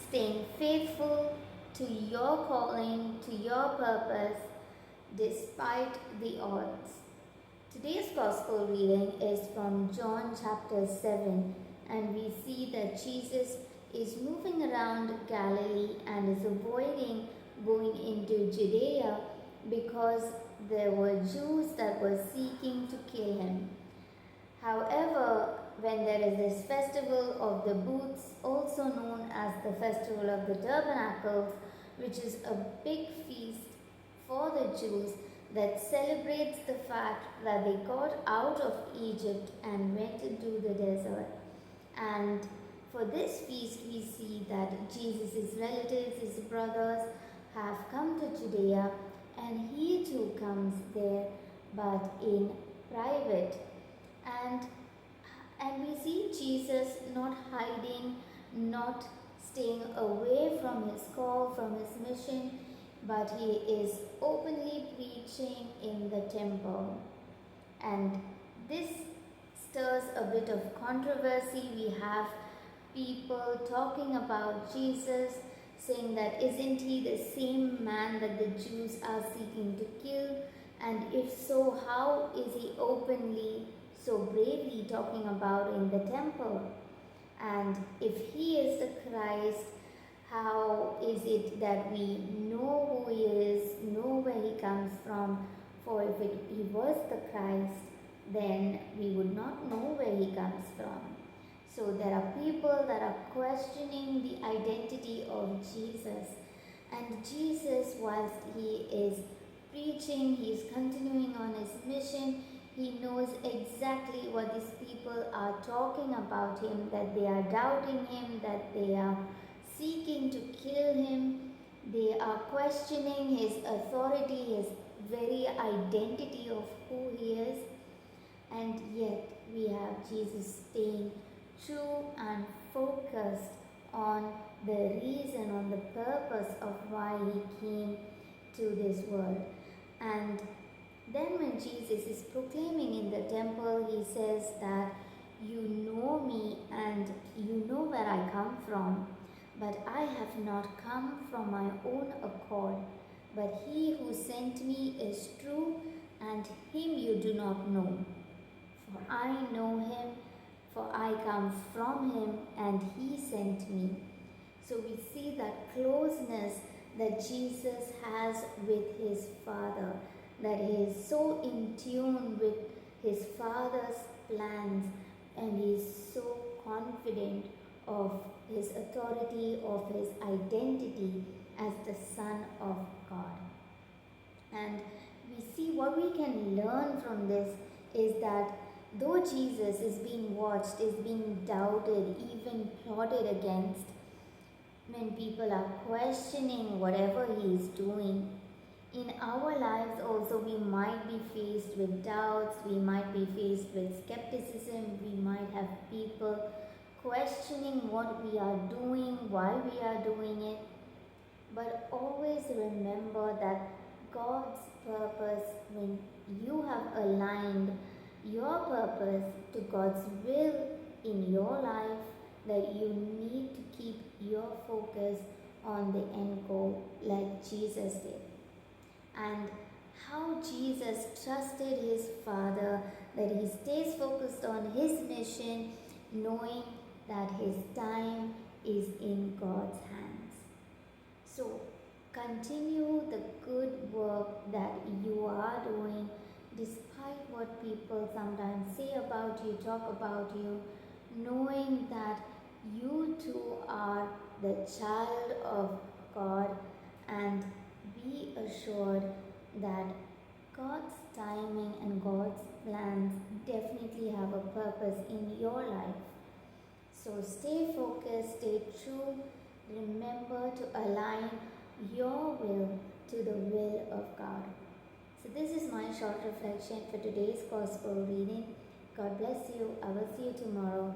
staying faithful to your calling, to your purpose, despite the odds. Today's Gospel reading is from John chapter 7, and we see that Jesus is moving around Galilee and is avoiding going into Judea because there were Jews that were seeking to kill him. However, when there is this festival of the booths, also known as the festival of the Tabernacles, which is a big feast for the Jews that celebrates the fact that they got out of Egypt and went into the desert. And for this feast, we see that Jesus' relatives, his brothers, have come to Judea, and he too comes there, but in private. And we see Jesus not hiding, not staying away from his call, from his mission, but he is openly preaching in the temple. And this stirs a bit of controversy. We have people talking about Jesus, saying that isn't he the same man that the Jews are seeking to kill? And if so, how is he openly, so bravely talking about in the temple? And if he is the Christ, how is it that we know who he is, know where he comes from? For if he was the Christ, then we would not know where he comes from. So there are people that are questioning the identity of Jesus. And Jesus, whilst he is preaching, he is continuing on his mission, he knows exactly what these people are talking about him, that they are doubting him, that they are seeking to kill him. They are questioning his authority, his very identity of who he is. And yet we have Jesus staying true and focused on the reason, on the purpose of why he came to this world. And then when Jesus is proclaiming in the temple, he says that you know me and you know where I come from, but I have not come from my own accord, but he who sent me is true, and him you do not know. For I know him, for I come from him, and he sent me. So we see that closeness that Jesus has with his Father, that he is so in tune with his Father's plans, and he is so confident of his authority, of his identity as the Son of God. And we see what we can learn from this is that though Jesus is being watched, is being doubted, even plotted against, when people are questioning whatever he is doing, in our lives also we might be faced with doubts, we might be faced with skepticism, we might have people questioning what we are doing, why we are doing it. But always remember that God's purpose, when you have aligned your purpose to God's will in your life, that you need to keep your focus on the end goal like Jesus did. And how Jesus trusted his Father, that he stays focused on his mission, knowing that his time is in God's hands. So continue the good work that you are doing, despite what people sometimes say about you, talk about you, knowing that you too are the child of God, and be assured that God's timing and God's plans definitely have a purpose in your life. So stay focused, stay true. Remember to align your will to the will of God. So this is my short reflection for today's Gospel reading. God bless you. I will see you tomorrow.